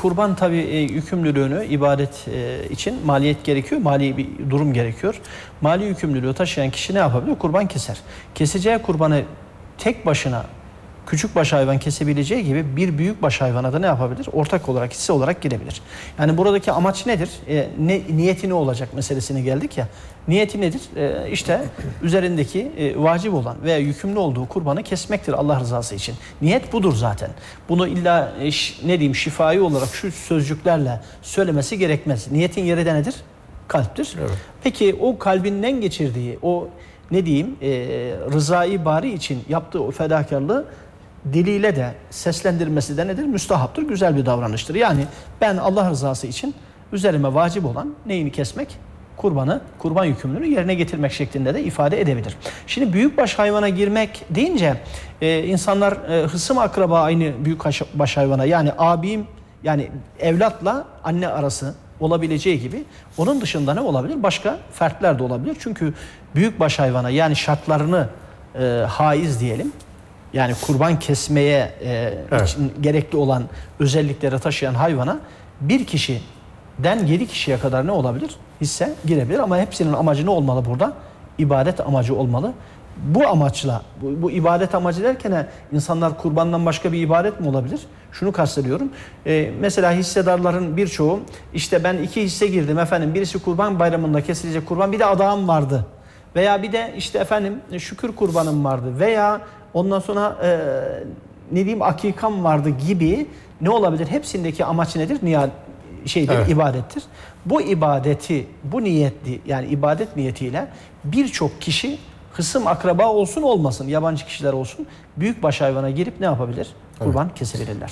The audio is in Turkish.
kurban tabii yükümlülüğünü ibadet için maliyet gerekiyor, mali bir durum gerekiyor. Mali yükümlülüğü taşıyan kişi ne yapabilir? Kurban keser. Keseceği kurbanı tek başına küçükbaş hayvan kesebileceği gibi bir büyükbaş hayvana da ne yapabilir? Ortak olarak, hisse olarak girebilir. Yani buradaki amaç nedir? Niyeti ne olacak meselesine geldik ya. Niyeti nedir? İşte üzerindeki vacip olan veya yükümlü olduğu kurbanı kesmektir Allah rızası için. Niyet budur zaten. Bunu illa ne diyeyim şifai olarak şu sözcüklerle söylemesi gerekmez. Niyetin yeri de nedir? Kalptir. Evet. Peki o kalbinden geçirdiği o ne diyeyim rızayı bari için yaptığı o fedakarlığı diliyle de seslendirmesi de nedir? Müstahaptır, güzel bir davranıştır. Yani ben Allah rızası için üzerime vacip olan neyini kesmek? Kurbanı, kurban yükümlülüğünü yerine getirmek şeklinde de ifade edebilir. Şimdi büyükbaş hayvana girmek deyince insanlar hısım akraba aynı büyükbaş hayvana yani abim yani evlatla anne arası olabileceği gibi onun dışında ne olabilir? Başka fertler de olabilir. Çünkü büyükbaş hayvana yani şartlarını haiz diyelim. Yani kurban kesmeye için gerekli olan özellikleri taşıyan hayvana bir kişiden 7 kişiye kadar ne olabilir? Hisse girebilir ama hepsinin amacı ne olmalı burada? İbadet amacı olmalı. Bu amaçla, bu ibadet amacı derken insanlar kurbandan başka bir ibadet mi olabilir? Şunu kastediyorum. Mesela hissedarların birçoğu işte ben 2 hisse girdim efendim. Birisi kurban bayramında kesilecek kurban, bir de adağım vardı. Veya bir de işte efendim şükür kurbanım vardı. Veya ondan sonra ne diyeyim akikam vardı gibi ne olabilir? Hepsindeki amaç nedir? İbadettir. Bu ibadeti, bu niyetli yani ibadet niyetiyle birçok kişi hısım akraba olsun olmasın, yabancı kişiler olsun büyükbaş hayvana girip ne yapabilir? Kurban kesebilirler.